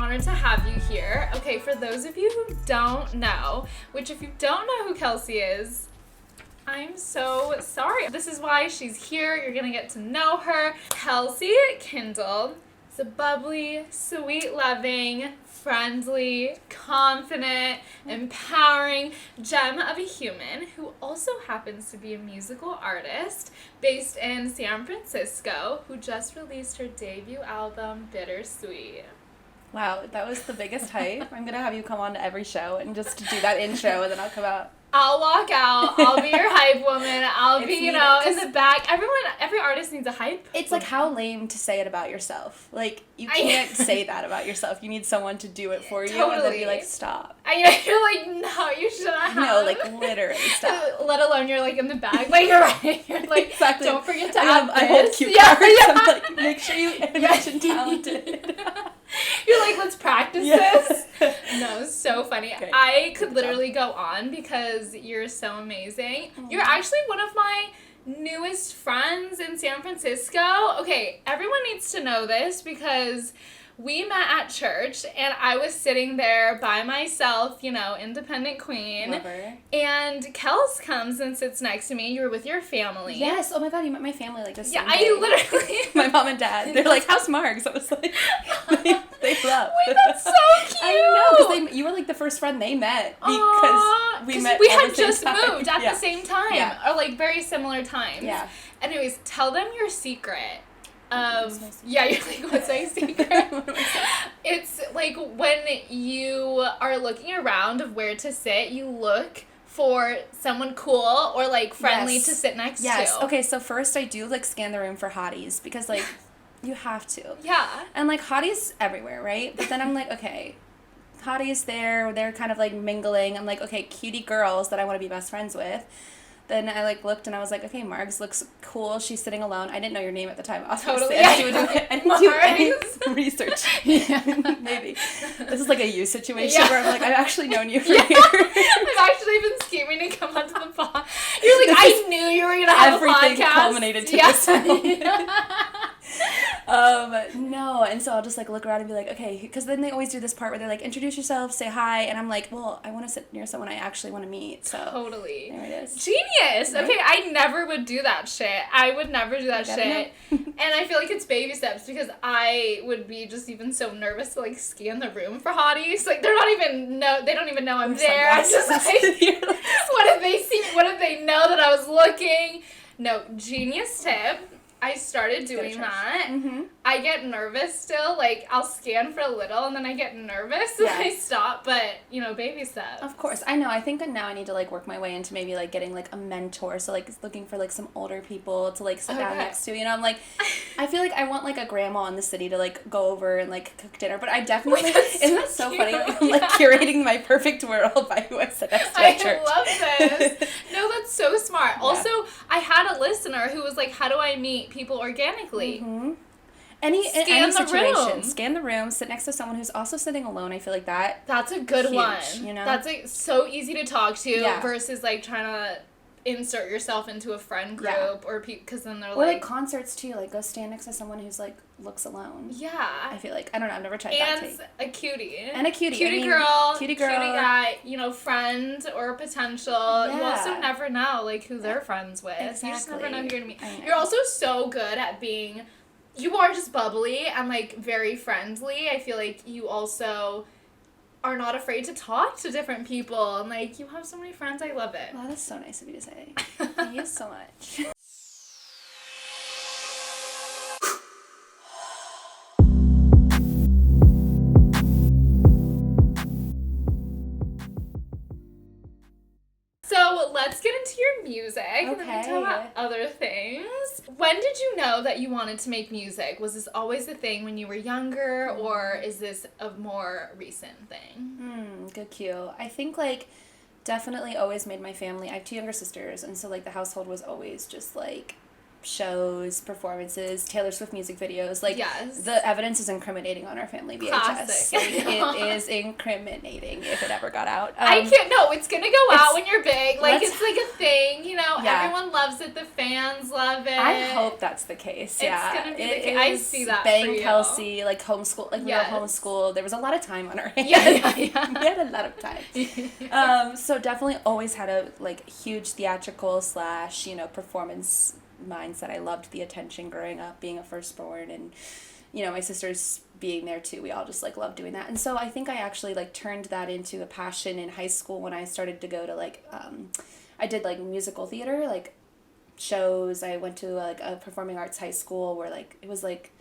honored to have you here. Okay, for those of you who don't know, which if you don't know who Kelsey is, I'm so sorry. This is why she's here. You're going to get to know her. Kelsey Kindall is a bubbly, sweet, loving, friendly, confident, empowering gem of a human who also happens to be a musical artist based in San Francisco who just released her debut album, Bittersweet. Wow, that was the biggest hype. I'm going to have you come on to every show and just do that intro, and then I'll come out. I'll walk out. I'll be your hype woman. I'll be, you know, in the back. Every artist needs a hype. It's like how lame to say it about yourself. Like, you can't say that about yourself. You need someone to do it for you and then be like, stop. You're like, no, you shouldn't have. No, like, literally, stop. Let alone you're like in the back. Like, you're right. You're like, exactly. Don't forget to add this. I hold cue cards. I'm like, make sure you mention talented. You're like, let's practice this. No, so funny. Okay. I could literally go on because you're so amazing. You're actually one of my newest friends in San Francisco. Okay, everyone needs to know this because we met at church and I was sitting there by myself, you know, independent queen. Love her. And Kels comes and sits next to me. You were with your family. Yes. Oh my God, you met my family like this. Yeah, I literally. My mom and dad. They're like, how's Margs? I was like, they love. Wait, that's so cute. I know, because you were like the first friend they met because we met. We at had the same just time. moved at the same time, or like very similar times. Yeah. Anyways, tell them your secret. What's my secret? Yeah, you're like, what's my secret? It's like when you are looking around of where to sit, you look for someone cool or like friendly to sit next to. Yes. Okay, so first I do like scan the room for hotties because like you have to. Yeah. And like hotties everywhere, right? But then I'm like, okay, hotties there, they're kind of like mingling. I'm like, okay, cutie girls that I want to be best friends with. Then I like looked and I was like, okay, Margs looks cool. She's sitting alone. I didn't know your name at the time. Totally. I didn't do any research. Yeah. Maybe. This is like a you situation where I'm like, I've actually known you for years. years. I've actually been scheming to come onto the pod. You're like, I knew you were going to have a podcast. Everything culminated to this moment. No, and so I'll just like look around and be like, okay, because then they always do this part where they're like, introduce yourself, say hi, and I'm like, well, I want to sit near someone I actually want to meet, so. Totally. There it is. Genius! Right? Okay, I never would do that shit. I would never do that shit. Know. And I feel like it's baby steps because I would be just even so nervous to like scan the room for hotties. Like they don't even know I'm there. I'm just like, what if they see? What if they know that I was looking? No, genius tip. I started doing that. Mm-hmm. I get nervous still. Like, I'll scan for a little, and then I get nervous, and I stop. But, you know, baby steps. Of course. I know. I think now I need to, like, work my way into maybe, like, getting, like, a mentor. So, like, looking for, like, some older people to, like, sit down next to. You know, I'm like, I feel like I want, like, a grandma in the city to, like, go over and, like, cook dinner. But I definitely, isn't that so funny? Like, I'm, like, curating my perfect world by who I sit next to at church. I love this. No, that's so smart. Yeah. Also, I had a listener who was like, how do I meet people organically? Mm-hmm. Any situation. Scan the room, sit next to someone who's also sitting alone. I feel like that's a good huge, one. You know? That's like so easy to talk to versus like trying to insert yourself into a friend group or because then they're like concerts too. Like go stand next to someone who's like looks alone. Yeah. I feel like I don't know. I've never tried that. And a cutie. And a cutie. Cutie girl. Cutie guy. You know, friend or potential. Yeah. You also never know like who they're friends with. Exactly. You just never know who you're gonna meet. You're also so good at being. You are just bubbly and, like, very friendly. I feel like you also are not afraid to talk to different people. And, like, you have so many friends. I love it. Wow, that's so nice of you to say. Thank you so much. So let's get into your music and then we Okay. talk about other things. When did you know that you wanted to make music? Was this always the thing when you were younger or is this a more recent thing? Good cue. I think like definitely always made my family. I have 2 younger sisters and so like the household was always just like shows, performances, Taylor Swift music videos. Like, yes. the evidence is incriminating on our family VHS. Classic. Like, it is incriminating if it ever got out. I can't, no, it's gonna go out when you're big. Like, it's like a thing, you know, yeah. everyone loves it, the fans love it. I hope that's the case, yeah. It's gonna be the case. I see that Bang for you. Kelsey, like, homeschool, like, yes. we were homeschooled. There was a lot of time on our hands. Yeah. We had a lot of time. So definitely always had a, like, huge theatrical / you know, performance mindset. I loved the attention growing up, being a firstborn, and, you know, my sisters being there too. We all just, like, loved doing that. And so I think I actually, like, turned that into a passion in high school when I started to go to, like, I did, like, musical theater, like, shows. I went to, like, a performing arts high school where, like, it was, like,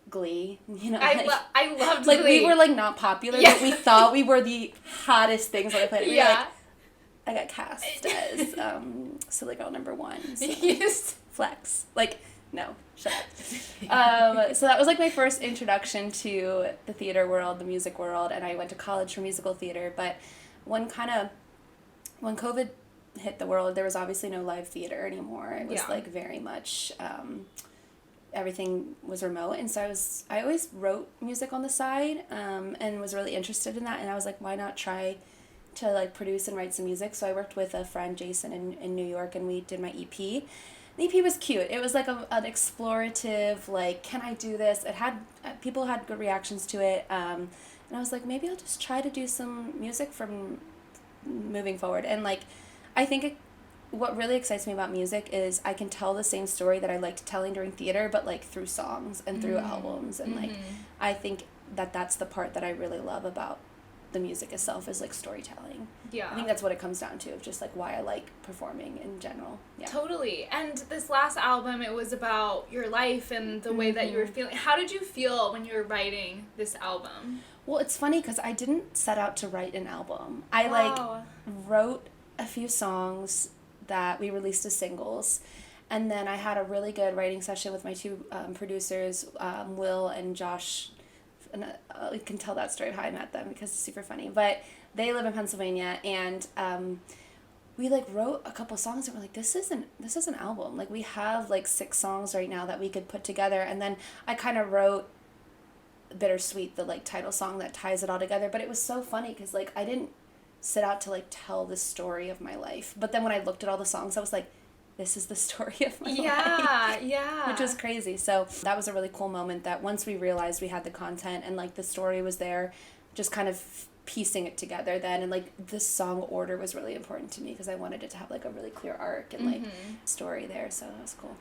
Glee, you know. I loved like, Glee. we were, like, not popular, but we thought we were the hottest things when I played it. We were, like, I got cast as Silly Girl number 1. So. Yes. Flex. Like, no, shut up. So that was, like, my first introduction to the theater world, the music world, and I went to college for musical theater. But when COVID hit the world, there was obviously no live theater anymore. It was, like, very much, everything was remote, and so I always wrote music on the side, and was really interested in that, and I was like, why not try to, like, produce and write some music? So I worked with a friend, Jason, in New York, and we did my EP. The EP was cute. It was, like, an explorative, like, can I do this? It had, people had good reactions to it, and I was like, maybe I'll just try to do some music from moving forward. And, like, I think what really excites me about music is I can tell the same story that I liked telling during theater, but, like, through songs and through albums, and, like, I think that's the part that I really love about the music itself, is, like, storytelling. Yeah. I think that's what it comes down to, of just, like, why I like performing in general. Yeah. Totally. And this last album, it was about your life and the way that you were feeling. How did you feel when you were writing this album? Well, it's funny because I didn't set out to write an album. I, like, wrote a few songs that we released as singles, and then I had a really good writing session with my two producers, Will and Josh. And I can tell that story of how I met them because it's super funny. But they live in Pennsylvania, and we, like, wrote a couple songs, and we're like, this is an album. Like, we have, like, 6 songs right now that we could put together. And then I kind of wrote Bittersweet, the, like, title song that ties it all together. But it was so funny because, like, I didn't set out to, like, tell the story of my life. But then when I looked at all the songs, I was like, this is the story of my life. Yeah. Which was crazy. So that was a really cool moment that once we realized we had the content and, like, the story was there, just kind of piecing it together then. And, like, the song order was really important to me because I wanted it to have, like, a really clear arc and, like, story there. So that was cool.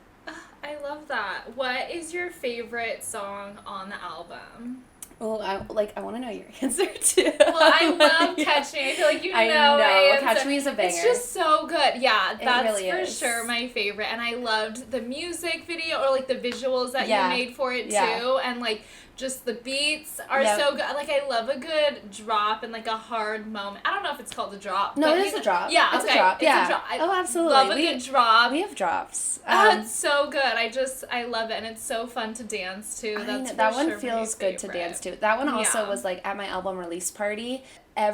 I love that. What is your favorite song on the album? Well, I want to know your answer, too. Well, I love Catch Me. I feel like you know my answer. Catch Me is a banger. It's just so good. Yeah, that's really for is. sure my favorite. And I loved the music video, or, like, the visuals that you made for it, Yeah. too. And, like, just the beats are so good. Like, I love a good drop and, like, a hard moment. I don't know if it's called a drop. No, but it is a drop. Yeah, it's okay. a drop. It's Yeah. a drop. Oh, absolutely. Love a good drop. We have drops. It's so good. I love it, and it's so fun to dance to. That's that for one sure feels my good to favorite. dance to. That one also was, like, at my album release party. I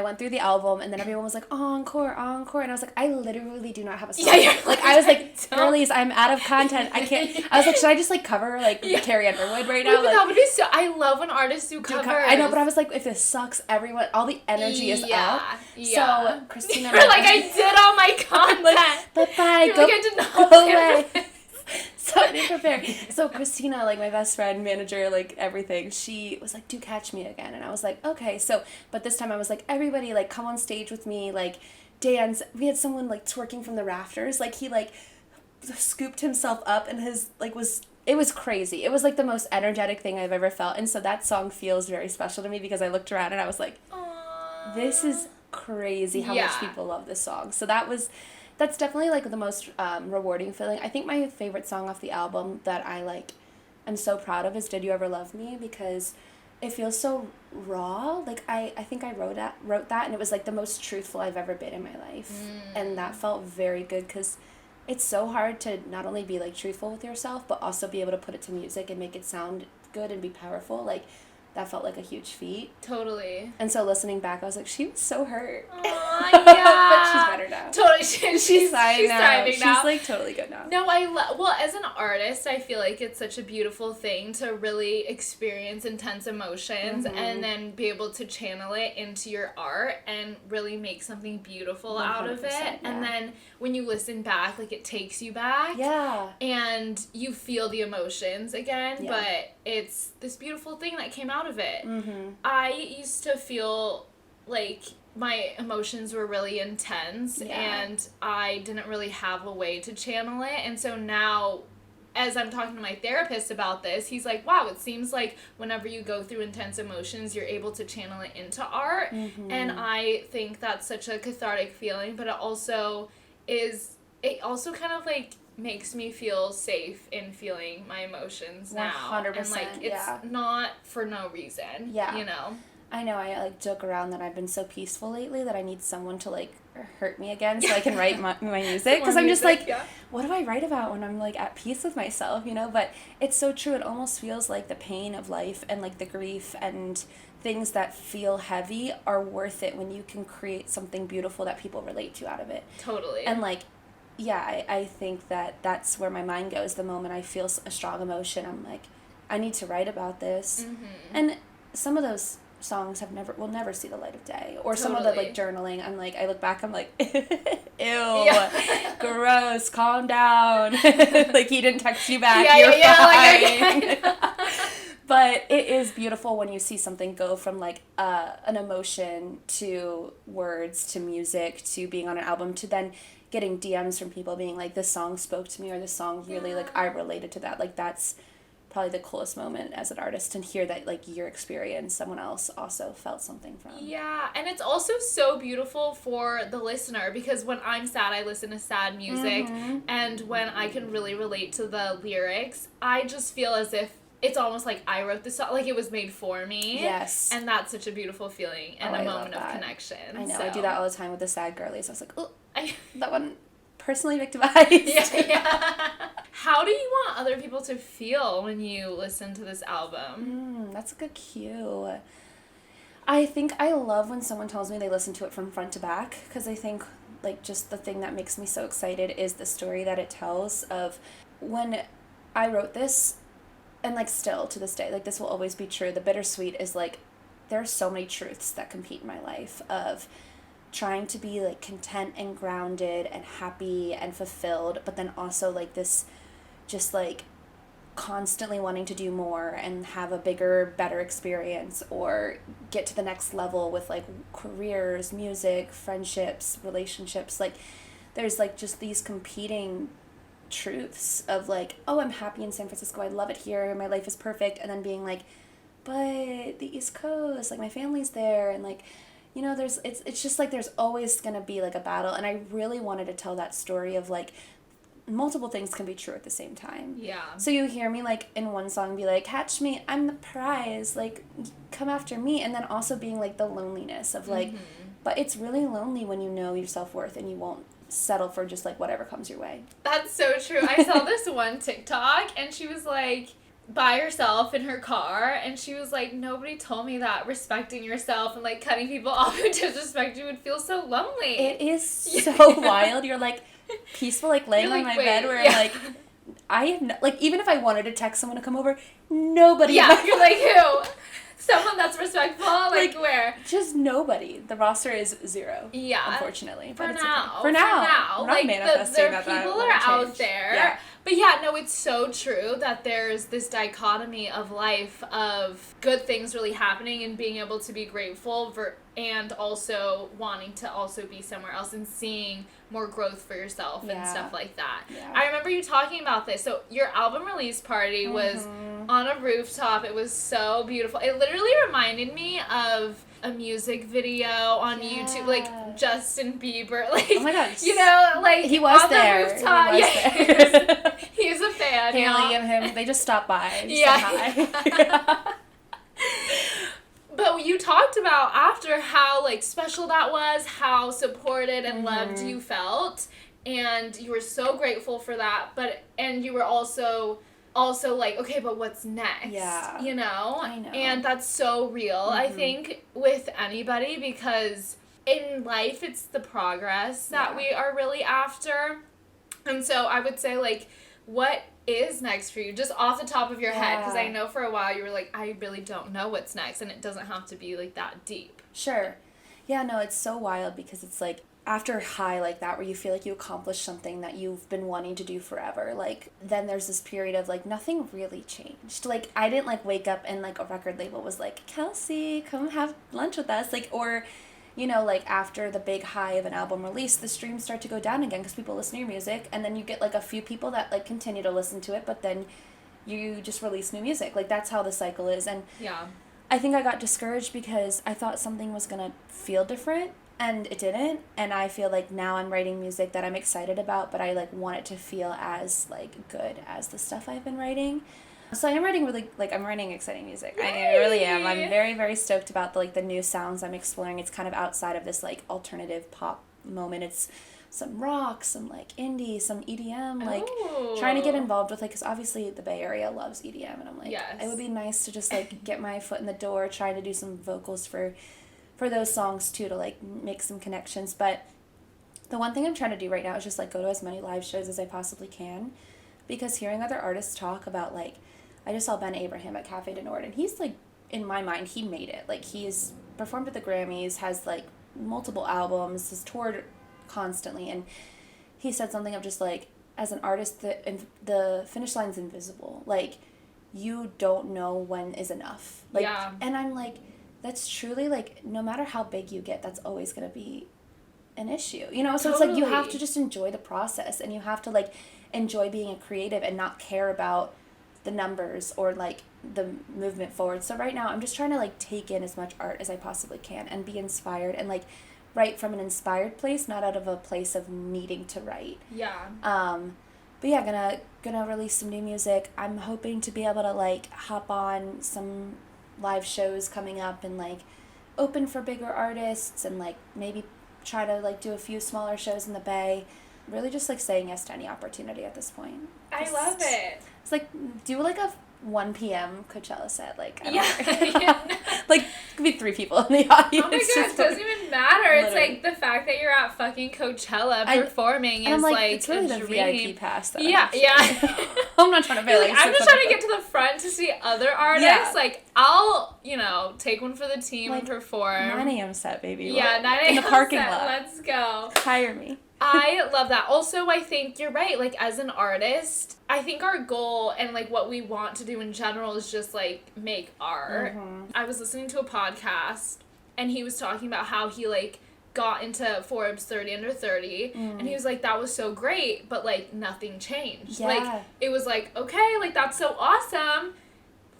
went through the album, and then everyone was like, encore, encore, and I was like, I literally do not have a song. Yeah, like, I was like, girlies, I'm out of content. I can't. I was like, should I just, like, cover, like, Carrie Underwood right now? But that would be so. I love when artists do covers. I know, but I was like, if this sucks, everyone, all the energy is out. Yeah. So Christina, You're like, I did all my content. Bye-bye, You're go, like, I did not go away. So I didn't prepare. So Christina, like, my best friend, manager, like, everything, she was like, do Catch Me again. And I was like, okay. So, but this time I was like, everybody, like, come on stage with me, like, dance. We had someone, like, twerking from the rafters. Like, he, like, scooped himself up and his, like, it was crazy. It was, like, the most energetic thing I've ever felt. And so that song feels very special to me because I looked around and I was like, Aww. this is crazy how much people love this song. So that's definitely, like, the most rewarding feeling. I think my favorite song off the album that I, like, am so proud of is Did You Ever Love Me, because it feels so raw. Like, I think I wrote that and it was, like, the most truthful I've ever been in my life. And that felt very good because it's so hard to not only be, like, truthful with yourself but also be able to put it to music and make it sound good and be powerful. Like, that felt like a huge feat. Totally. And so listening back, I was like, she was so hurt. Aw, yeah. But she's better now. Totally. She's thriving now. She's like totally good now. No, well, as an artist, I feel like it's such a beautiful thing to really experience intense emotions and then be able to channel it into your art and really make something beautiful out of it. Yeah. And then when you listen back, like, it takes you back. Yeah. And you feel the emotions again, Yeah. but it's this beautiful thing that came out of it. Mm-hmm. I used to feel like my emotions were really intense and I didn't really have a way to channel it. And so now, as I'm talking to my therapist about this, he's like, wow, it seems like whenever you go through intense emotions, you're able to channel it into art. Mm-hmm. And I think that's such a cathartic feeling, but it also kind of like makes me feel safe in feeling my emotions now. 100%, and like it's not for no reason. Yeah. You know? I know, I like joke around that I've been so peaceful lately that I need someone to like hurt me again so I can write my music, because I'm just like, what do I write about when I'm like at peace with myself, you know? But it's so true. It almost feels like the pain of life and like the grief and things that feel heavy are worth it when you can create something beautiful that people relate to out of it. Totally. And like, yeah, I think that that's where my mind goes the moment I feel a strong emotion. I'm like, I need to write about this. Mm-hmm. And some of those songs will never see the light of day, or some of the like journaling, I'm like, I look back, I'm like, ew, gross, calm down. Like, he didn't text you back, you're fine. But it is beautiful when you see something go from like an emotion to words to music to being on an album to then getting DMs from people being like, this song spoke to me, or this song really like I related to that. Like, that's probably the coolest moment as an artist, and hear that like your experience someone else also felt something from. Yeah, and it's also so beautiful for the listener, because when I'm sad, I listen to sad music, and when I can really relate to the lyrics, I just feel as if it's almost like I wrote the song, like it was made for me. Yes. And that's such a beautiful feeling and a moment of connection. I know, so. I do that all the time with the sad girlies. I was like, oh, that one personally victimized. Yeah. How do you want other people to feel when you listen to this album? That's a good cue. I think I love when someone tells me they listen to it from front to back, because I think like just the thing that makes me so excited is the story that it tells of when I wrote this, and like still to this day, like this will always be true. The Bittersweet is like, there are so many truths that compete in my life of trying to be like content and grounded and happy and fulfilled, but then also like this just like constantly wanting to do more and have a bigger, better experience or get to the next level with like careers, music, friendships, relationships. Like there's like just these competing truths of like, oh, I'm happy in San Francisco, I love it here, my life is perfect, and then being like, but the East Coast, like my family's there, and like, you know, it's just like there's always gonna be like a battle. And I really wanted to tell that story of like multiple things can be true at the same time. Yeah. So you hear me like in one song be like, catch me, I'm the prize, like come after me, and then also being like the loneliness of like, but it's really lonely when you know your self-worth and you won't settle for just like whatever comes your way. That's so true. I saw this one TikTok, and she was like by herself in her car, and she was like, nobody told me that respecting yourself and like cutting people off who disrespect you would feel so lonely. It is so wild. You're like peaceful, like laying on my bed where I'm like, I have no, like, even if I wanted to text someone to come over, nobody. Yeah, you're like, who? Someone that's respectful? Like where? Just nobody. The roster is 0. Yeah. Unfortunately. For but now. Okay. For now. For now. We're not like, manifesting the people are out there. Yeah. But yeah, no, it's so true that there's this dichotomy of life of good things really happening and being able to be grateful and also wanting to also be somewhere else and seeing more growth for yourself and stuff like that. Yeah. I remember you talking about this. So your album release party was on a rooftop. It was so beautiful. It literally reminded me of a music video on YouTube, like Justin Bieber, like, oh my gosh, you know, like he was on there. The rooftop. He was there. He's a fan. Haley and him, they just stopped by. Yeah. Said hi. But you talked about after how like special that was, how supported and loved you felt, and you were so grateful for that. And you were also also like, okay, but what's next? Yeah. You know? I know. And that's so real, I think, with anybody, because in life it's the progress that we are really after. And so I would say, like, what is next for you? Just off the top of your head, because I know for a while you were like, I really don't know what's next, and it doesn't have to be, like, that deep. Sure. Yeah, no, it's so wild because it's like, after a high like that where you feel like you accomplished something that you've been wanting to do forever, like, then there's this period of, like, nothing really changed. Like, I didn't, like, wake up and, like, a record label was like, Kelsey, come have lunch with us. Like, or, you know, like, after the big high of an album release, the streams start to go down again because people listen to your music, and then you get, like, a few people that, like, continue to listen to it, but then you just release new music. Like, that's how the cycle is. And I think I got discouraged because I thought something was gonna feel different, and it didn't. And I feel like now I'm writing music that I'm excited about, but I, like, want it to feel as, like, good as the stuff I've been writing. So I'm writing I'm writing exciting music. Yay! I really am. I'm very, very stoked about the new sounds I'm exploring. It's kind of outside of this, like, alternative pop moment. It's some rock, some, like, indie, some EDM, like, trying to get involved with, like, because obviously the Bay Area loves EDM, and I'm like, it would be nice to just, like, get my foot in the door, trying to do some vocals for those songs, too, to, like, make some connections. But the one thing I'm trying to do right now is just, like, go to as many live shows as I possibly can, because hearing other artists talk about, like, I just saw Ben Abraham at Cafe de Nord, and he's, like, in my mind, he made it. Like, he's performed at the Grammys, has, like, multiple albums, has toured constantly, and he said something of just, like, as an artist, the finish line's invisible. Like, you don't know when is enough. Like, and I'm like, that's truly, like, no matter how big you get, that's always going to be an issue. You know? So it's like, you have to just enjoy the process, and you have to, like, enjoy being a creative and not care about the numbers or, like, the movement forward. So right now I'm just trying to, like, take in as much art as I possibly can and be inspired and, like, write from an inspired place, not out of a place of needing to write. But yeah, gonna release some new music. I'm hoping to be able to, like, hop on some live shows coming up and, like, open for bigger artists and, like, maybe try to, like, do a few smaller shows in the Bay. Really just, like, saying yes to any opportunity at this point. I love it. It's like, do, like, a 1 p.m. Coachella set. Like, I don't know. Like, it could be 3 people in the audience. Oh my gosh, it doesn't even matter. Literally. It's like the fact that you're at fucking Coachella performing is, like, it's really the VIP pass that I'm not trying to pay, like, I'm just trying to get to the front to see other artists. Yeah. Like, I'll, you know, take one for the team and perform. 9 a.m. set, baby. Yeah, 9 a.m. in the parking set. lot. Let's go. Hire me. I love that. Also, I think you're right. Like, as an artist, I think our goal and, like, what we want to do in general is just, like, make art. I was listening to a podcast, and he was talking about how he, like, got into Forbes 30 Under 30, and he was like, that was so great, but, like, nothing changed. Yeah. Like, it was like, okay, like, that's so awesome.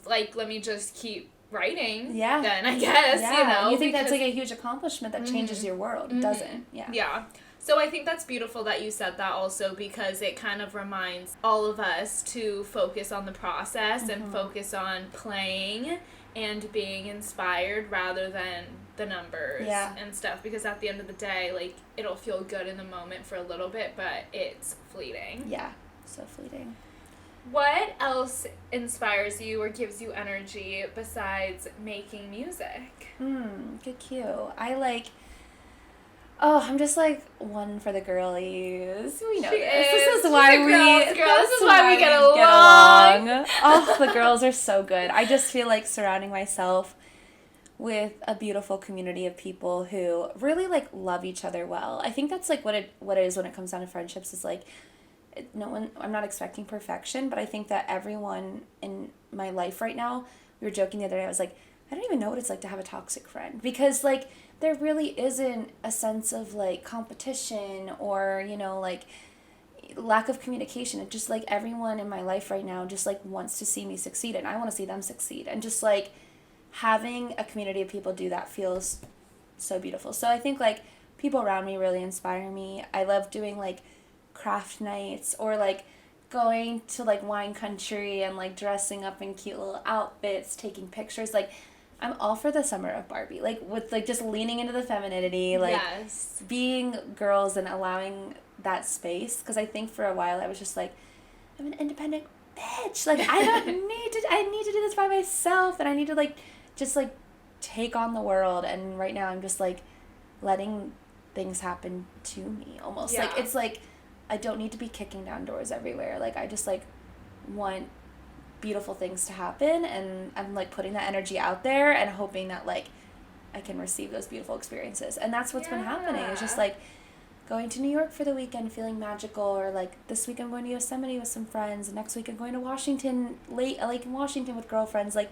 Like, let me just keep writing. Yeah. Then, I guess, you know. You think that's, like, a huge accomplishment that changes your world. It doesn't. Yeah. So I think that's beautiful that you said that also, because it kind of reminds all of us to focus on the process and focus on playing and being inspired rather than the numbers and stuff. Because at the end of the day, like, it'll feel good in the moment for a little bit, but it's fleeting. Yeah, so fleeting. What else inspires you or gives you energy besides making music? Good cue. I'm just, like, one for the girlies. We know this. This is why we get along. Oh, the girls are so good. I just feel like surrounding myself with a beautiful community of people who really, like, love each other well. I think that's, like, what it is when it comes down to friendships, is, like, I'm not expecting perfection, but I think that everyone in my life right now, we were joking the other day, I was like, I don't even know what it's like to have a toxic friend, because, like, there really isn't a sense of, like, competition or, you know, like, lack of communication. It's just, like, everyone in my life right now just, like, wants to see me succeed, and I want to see them succeed, and just, like, having a community of people do that feels so beautiful. So I think, like, people around me really inspire me. I love doing, like, craft nights, or, like, going to, like, wine country and, like, dressing up in cute little outfits, taking pictures. Like, I'm all for the summer of Barbie, like, with, like, just leaning into the femininity, like, being girls and allowing that space, because I think for a while I was just like, I'm an independent bitch, like, I need to do this by myself, and I need to, like, just, like, take on the world, and right now I'm just, like, letting things happen to me, almost. Like, it's, like, I don't need to be kicking down doors everywhere. Like, I just, like, want beautiful things to happen, and I'm, like, putting that energy out there and hoping that, like, I can receive those beautiful experiences. And that's what's been happening. It's just, like, going to New York for the weekend feeling magical, or, like, this week I'm going to Yosemite with some friends, and next week I'm going to Washington, in Washington with girlfriends. Like,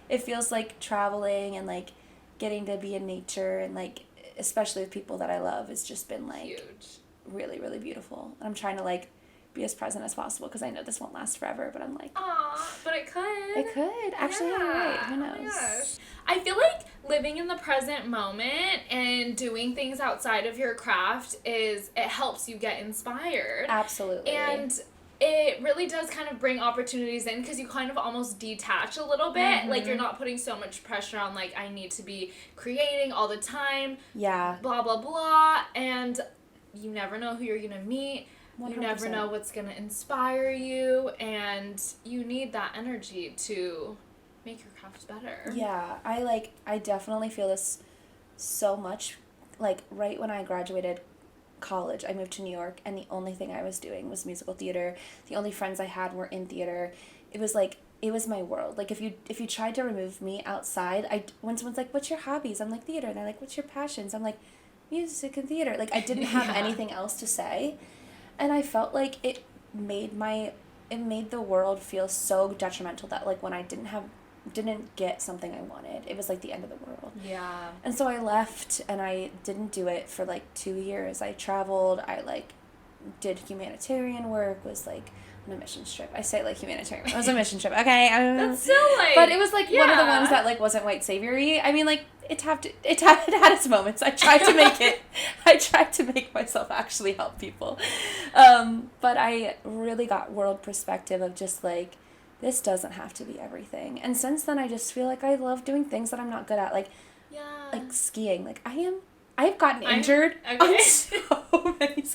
it feels like traveling and, like, getting to be in nature, and, like, especially with people that I love, it's just been, like, huge. Really, really beautiful. And I'm trying to, like, be as present as possible, because I know this won't last forever, but I'm like... Aw, but it could. It could. Actually, you're right. Who knows? Oh my gosh. I feel like living in the present moment and doing things outside of your craft it helps you get inspired. Absolutely. And it really does kind of bring opportunities in, because you kind of almost detach a little bit. Like, you're not putting so much pressure on, like, I need to be creating all the time. Yeah. Blah, blah, blah. And you never know who you're going to meet. 100%. You never know what's going to inspire you, and you need that energy to make your craft better. Yeah, I definitely feel this so much. Like, right when I graduated college, I moved to New York, and the only thing I was doing was musical theater. The only friends I had were in theater. It was like, it was my world. Like, if you tried to remove me outside, when someone's like, what's your hobbies? I'm like, theater. And they're like, what's your passions? I'm like, music and theater. Like, I didn't have anything else to say. And I felt like it made the world feel so detrimental that, like, when I didn't get something I wanted, it was like the end of the world. Yeah. And so I left, and I didn't do it for, like, 2 years. I traveled, I, like, did humanitarian work, was, like, on a mission trip. I say, like, humanitarian. It was a mission trip, okay? That's still, like... But it was, like, one of the ones that, like, wasn't white savior-y. I mean, like, it had its moments. I tried to make myself actually help people. But I really got world perspective of just, like, this doesn't have to be everything. And since then, I just feel like I love doing things that I'm not good at. Like, like skiing. Like, I've gotten injured on so many.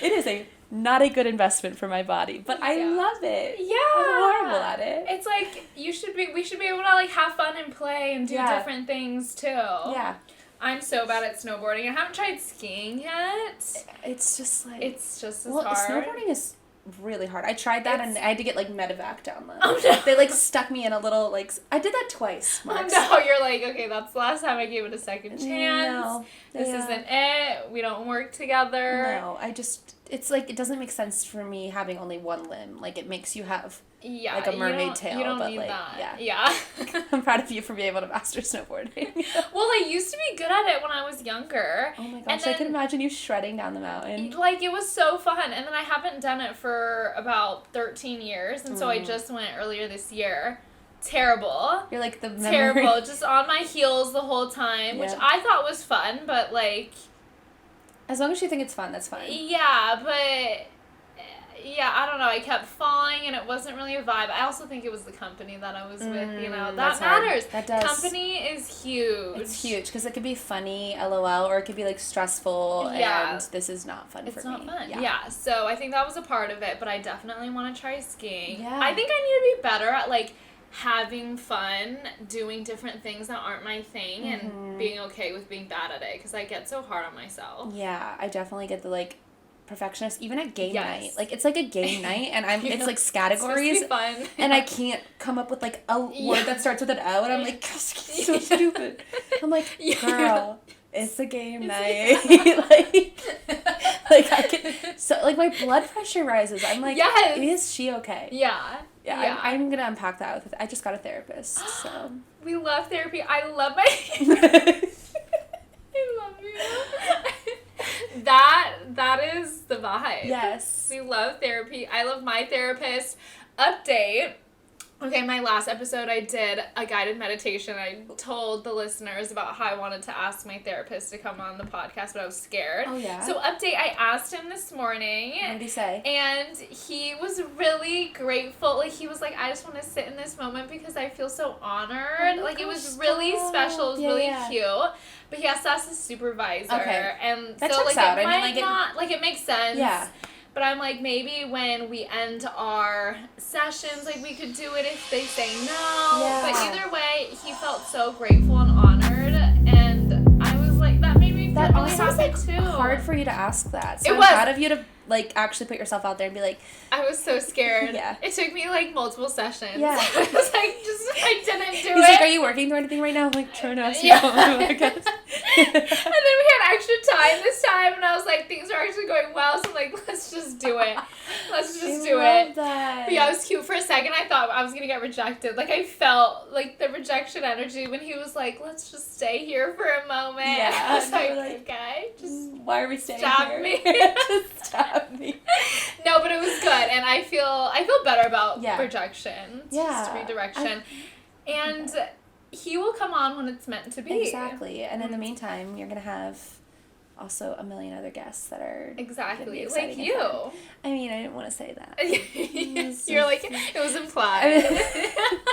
It is not a good investment for my body, but I love it. Yeah. I'm horrible at it. It's like, we should be able to, like, have fun and play and do different things too. Yeah. I'm so bad at snowboarding. I haven't tried skiing yet. It's just like... It's just as hard. Snowboarding is really hard. I tried that, and I had to get, like, medevac down them. Oh, no. They, like, stuck me in a little, like... I did that twice, Margs. Oh, no. You're like, okay, that's the last time I gave it a second chance. No. This isn't it. We don't work together. No, it's like, it doesn't make sense for me having only one limb. Like, it makes you have, like, a mermaid tail. You don't but, need like, that. Yeah. I'm proud of you for being able to master snowboarding. Well, I used to be good at it when I was younger. Oh my gosh, I can imagine you shredding down the mountain. Like, it was so fun. And then I haven't done it for about 13 years. And so I just went earlier this year. Terrible. You're like the memory. Terrible. Just on my heels the whole time, which I thought was fun, but, like... As long as you think it's fun, that's fine. Yeah, but... Yeah, I don't know. I kept falling, and it wasn't really a vibe. I also think it was the company that I was with, you know. That matters. That does. Company is huge. It's huge, because it could be funny, LOL, or it could be, like, stressful, and this is not fun for me. It's not fun. Yeah, so I think that was a part of it, but I definitely want to try skiing. Yeah. I think I need to be better at, like, having fun, doing different things that aren't my thing, and being okay with being bad at it, because I get so hard on myself. Yeah, I definitely get the, like, perfectionist, even at game night. Like, it's like a game night, and it's like categories, fun. And I can't come up with, like, a word that starts with an O, and I'm like, Kelsey, so stupid. I'm like, girl, it's a game night. like I can, so, like, my blood pressure rises. I'm like, is she okay? Yeah. I'm gonna unpack that with. I just got a therapist, so. We love therapy. I love my. I love you. That is the vibe. Yes. We love therapy. I love my therapist. Update. Okay, my last episode I did a guided meditation. I told the listeners about how I wanted to ask my therapist to come on the podcast, but I was scared. Oh, yeah? So, update, I asked him this morning. What did he say? And he was really grateful. Like, he was like, I just want to sit in this moment because I feel so honored. Like, it was really special. It was really cute. But he has to ask his supervisor. Okay. And that so, checks like, out. it might not, like, it makes sense. Yeah. But I'm like, maybe when we end our sessions, like, we could do it if they say no. Yeah. But either way, he felt so grateful and honored, and I was like, that made me feel That really also was, happy like, too. hard for you to ask that. So It I'm was. proud of you to, like, actually put yourself out there and be like, I was so scared. Yeah. It took me, like, multiple sessions. Yeah. I was like, I didn't do he's it. like, are you working through anything right now? I'm like, trying to ask you. Yeah. And then And then we had extra time this time, and I was like, things are actually going well, so I'm like, let's just do it. Let's just do it. That. But yeah, it was cute. For a second, I thought I was going to get rejected. Like, I felt, like, the rejection energy when he was like, let's just stay here for a moment. Yeah. I was like, like, okay, just why are we staying stab here? me. Just stab me. No, but it was good, and I feel better about Yeah. rejection. It's Yeah. just redirection. And he will come on when it's meant to be. Exactly. And in the meantime, you're going to have also a million other guests that are Exactly. gonna be Like exciting and you. fun. I mean, I didn't want to say that. You're like, it was implied.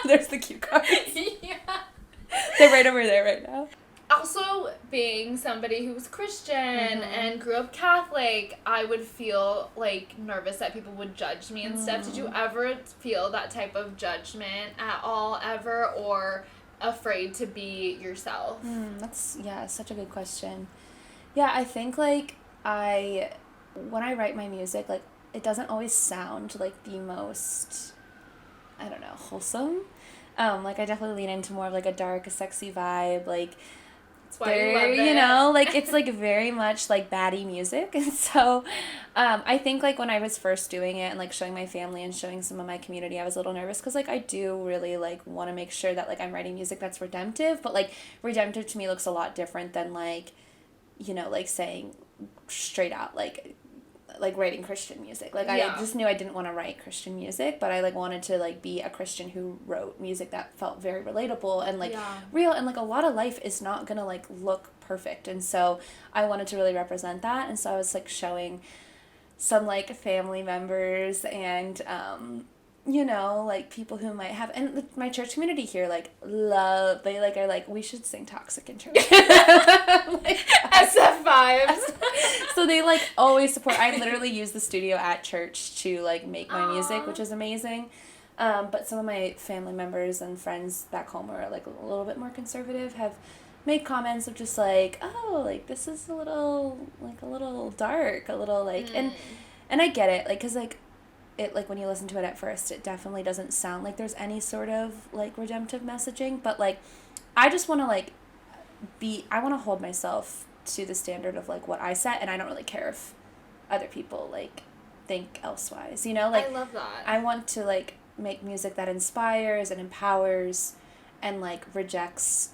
There's the cue cards. Yeah. They're right over there right now. Also, being somebody who was Christian and grew up Catholic, I would feel, like, nervous that people would judge me and stuff. Did you ever feel that type of judgment at all, ever, or afraid to be yourself? That's, such a good question. Yeah, I think, like, when I write my music, like, it doesn't always sound, like, the most, I don't know, wholesome. Like, I definitely lean into more of, like, a dark, sexy vibe, like, That's why you love it. you know, like, it's, like, very much, like, baddie music, and so, I think, like, when I was first doing it and, like, showing my family and showing some of my community, I was a little nervous, because, like, I do really, like, want to make sure that, like, I'm writing music that's redemptive, but, like, redemptive to me looks a lot different than, like, you know, like, saying straight out, like writing Christian music. Like, I just knew I didn't want to write Christian music, but I, like, wanted to, like, be a Christian who wrote music that felt very relatable and, like, real, and, like, a lot of life is not gonna, like, look perfect, and so I wanted to really represent that, and so I was, like, showing some, like, family members and, you know, like, people who might have, and my church community here, like, they, like, are like, we should sing Toxic in church. Like, SF vibes. So they, like, always support. I literally use the studio at church to, like, make my music, which is amazing. But some of my family members and friends back home are, like, a little bit more conservative, have made comments of just, like, oh, like, this is a little dark, a little, like, and I get it, like, because, like, it, like, when you listen to it at first, it definitely doesn't sound like there's any sort of, like, redemptive messaging, but, like, I just want to, like, I want to hold myself to the standard of, like, what I set, and I don't really care if other people, like, think elsewise, you know, like, I love that. I want to, like, make music that inspires and empowers and, like, rejects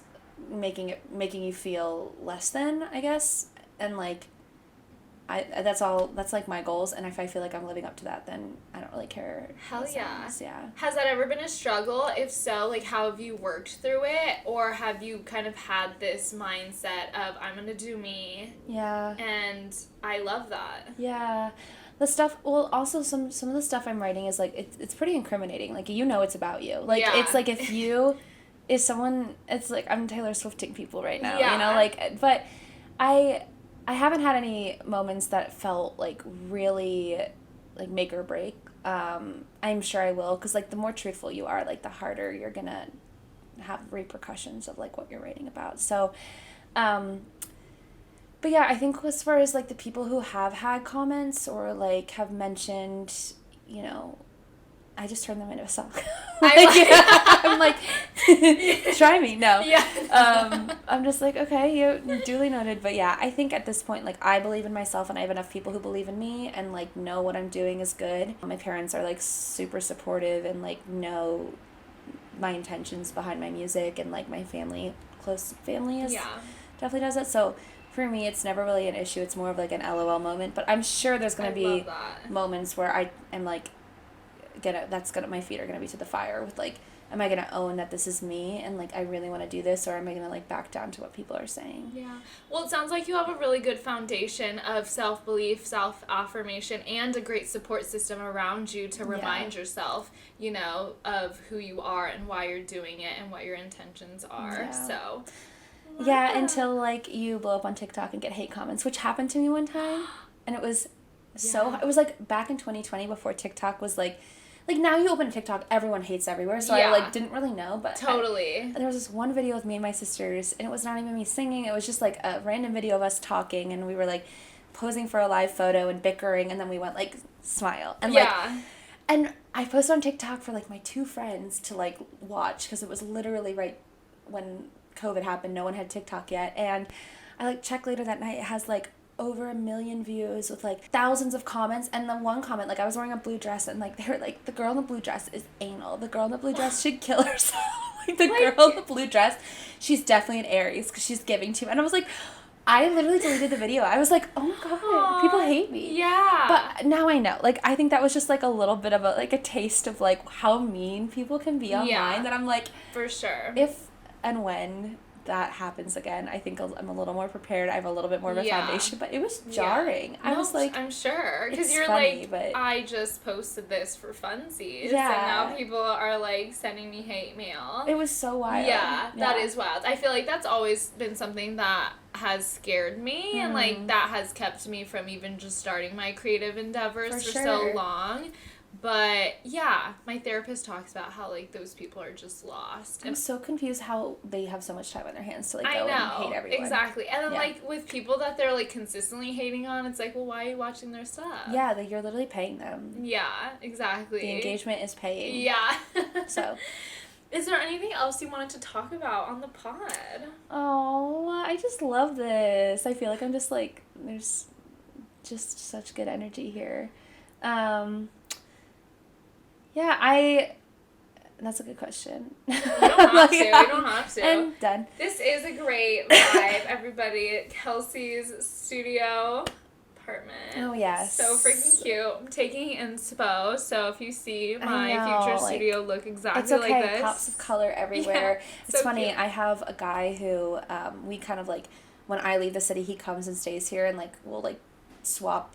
making you feel less than, I guess, and, like, that's like my goals, and if I feel like I'm living up to that, then I don't really care. Hell yeah. Yeah. Has that ever been a struggle? If so, like, how have you worked through it? Or have you kind of had this mindset of, I'm gonna do me? Yeah. And I love that. Yeah. The stuff, well, also some of the stuff I'm writing is, like, it's pretty incriminating. Like, you know it's about you. Like, it's like if someone, it's like, I'm Taylor Swifting people right now, you know? Like, but I haven't had any moments that felt, like, really, like, make or break. I'm sure I will, because, like, the more truthful you are, like, the harder you're gonna have repercussions of, like, what you're writing about. So, but yeah, I think as far as, like, the people who have had comments or, like, have mentioned, you know, I just turn them into a song. I'm like, try me. No. Yeah. I'm just like, okay, you duly noted. But yeah, I think at this point, like, I believe in myself and I have enough people who believe in me and, like, know what I'm doing is good. My parents are, like, super supportive and, like, know my intentions behind my music, and, like, my family, close family is definitely does it. So for me, it's never really an issue. It's more of, like, an LOL moment. But I'm sure there's going to be moments where I am, like, my feet are gonna be to the fire with, like, am I gonna own that this is me and, like, I really want to do this, or am I gonna, like, back down to what people are saying? Yeah. Well, it sounds like you have a really good foundation of self-belief, self-affirmation, and a great support system around you to remind yourself, you know, of who you are and why you're doing it and what your intentions are. So until, like, you blow up on TikTok and get hate comments, which happened to me one time, and it was so, it was like back in 2020 before TikTok was like now you open TikTok, everyone hates everywhere, so I like didn't really know, but totally. There was this one video with me and my sisters, and it was not even me singing, it was just like a random video of us talking, and we were like posing for a live photo and bickering, and then we went like smile, and like, and I posted on TikTok for like my 2 friends to like watch, because it was literally right when COVID happened, no one had TikTok yet, and I like checked later that night, it has like over 1 million views with like thousands of comments, and the one comment, like I was wearing a blue dress, and like they were like, the girl in the blue dress is anal, the girl in the blue dress should kill herself, like the girl in the blue dress, she's definitely an Aries because she's giving too, and I was like, I literally deleted the video. I was like, oh my god, people hate me. Yeah. But now I know. Like, I think that was just like a little bit of a taste of like how mean people can be online, that I'm like, for sure. If and when that happens again, I think I'm a little more prepared. I have a little bit more of a foundation, but it was jarring. I was like, I'm sure, because you're funny, like, but I just posted this for funsies, and Yeah. now people are like sending me hate mail. It was so wild. Yeah, that is wild. I feel like that's always been something that has scared me, and like that has kept me from even just starting my creative endeavors for so long. But yeah, my therapist talks about how like those people are just lost. I'm so confused how they have so much time on their hands to like go and hate everyone. Exactly. And then like with people that they're like consistently hating on, it's like, well, why are you watching their stuff? Yeah, that you're literally paying them. Yeah, exactly. The engagement is paying. Yeah. So, is there anything else you wanted to talk about on the pod? Oh, I just love this. I feel like I'm just like, there's just such good energy here. Yeah, that's a good question. You don't have to. You don't have to. And done. This is a great vibe, everybody. Kelsey's studio apartment. Oh, yes. So freaking cute. I'm taking inspo, so if you see my future studio look exactly like this. It's okay. Pops of color everywhere. Yeah, it's so funny. cute. I have a guy who, we kind of like, when I leave the city, he comes and stays here, and like we'll like swap.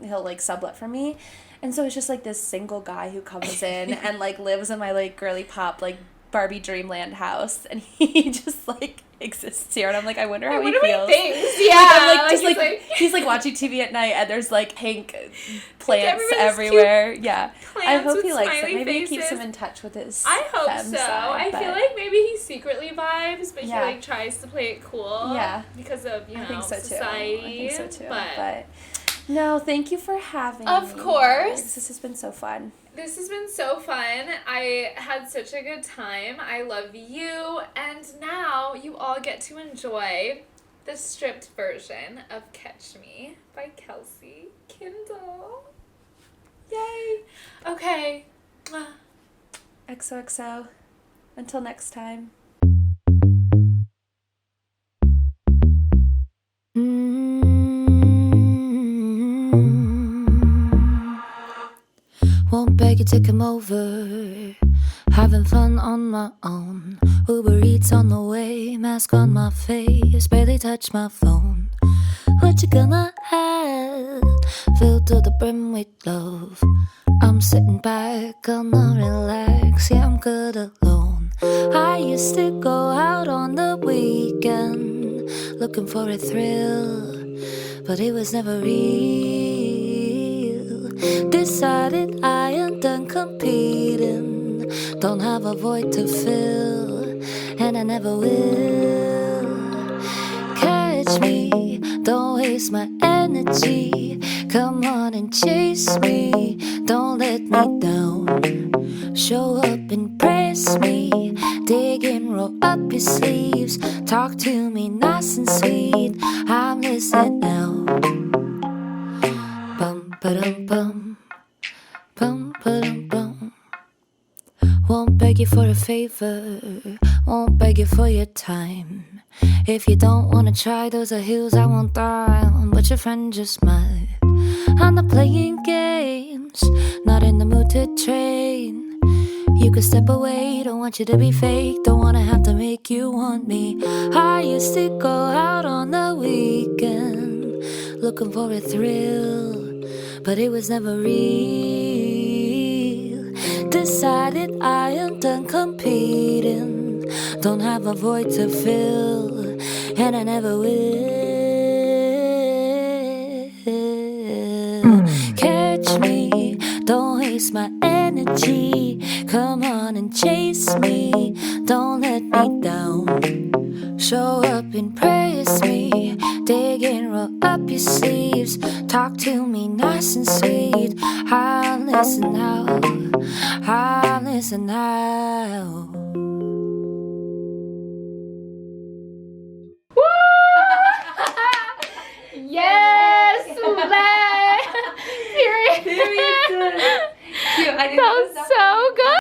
He'll like sublet for me. And so it's just like this single guy who comes in and like lives in my like girly pop like Barbie Dreamland house, and he just like exists here, and I'm like, I wonder how he feels. Yeah, like, I'm like just like he's like watching TV at night, and there's like pink plants everywhere. Yeah, I hope he likes it. Maybe he keeps him in touch with his. I hope so. Side, I feel like maybe he secretly vibes, but he like tries to play it cool. Yeah, because of I think so society. Too. I think so too. But no, thank you for having me. Of course. This has been so fun. This has been so fun. I had such a good time. I love you. And now you all get to enjoy the stripped version of Catch Me by Kelsey Kindall. Yay. Okay. XOXO. Until next time. Won't beg you to come over. Having fun on my own. Uber Eats on the way. Mask on my face. Barely touch my phone. What you gonna have? Filled to the brim with love. I'm sitting back, gonna relax. Yeah, I'm good alone. I used to go out on the weekend, looking for a thrill, but it was never real. Decided I am done competing, don't have a void to fill, and I never will. Catch me, don't waste my energy. Come on and chase me, don't let me down. Show up, impress me, dig in, roll up your sleeves. Talk to me nice and sweet, I'm listening now. Bum ba-dum bum, bum ba-dum bum. Won't beg you for a favor, won't beg you for your time. If you don't wanna try, those are hills I won't die on, but your friend just might. I'm not playing games, not in the mood to train. You could step away, don't want you to be fake, don't wanna have to make you want me. I used to go out on the weekend, looking for a thrill, but it was never real. Decided I am done competing, don't have a void to fill, and I never will. Don't waste my energy. Come on and chase me. Don't let me down. Show up, impress me. Dig in, roll up your sleeves. Talk to me nice and sweet. I'll listen now. I'll listen now. Yes! Period. Cute. I That was so good.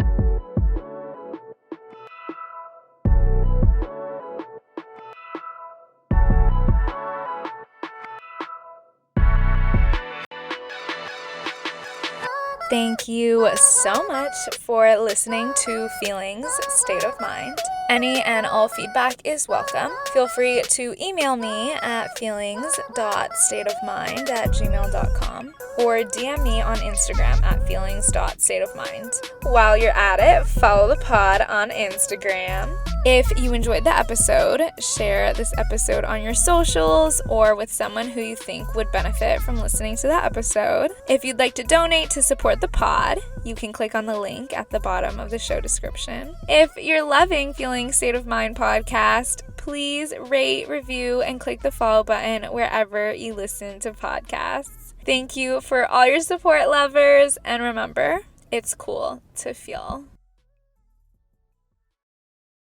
Thank you so much for listening to Feelings State of Mind. Any and all feedback is welcome. Feel free to email me at feelings.stateofmind@gmail.com or DM me on Instagram at feelings.stateofmind. While you're at it, follow the pod on Instagram. If you enjoyed the episode, share this episode on your socials or with someone who you think would benefit from listening to that episode. If you'd like to donate to support the pod, you can click on the link at the bottom of the show description. If you're loving Feeling State of Mind podcast, please rate, review, and click the follow button wherever you listen to podcasts. Thank you for all your support, lovers, and remember, it's cool to feel.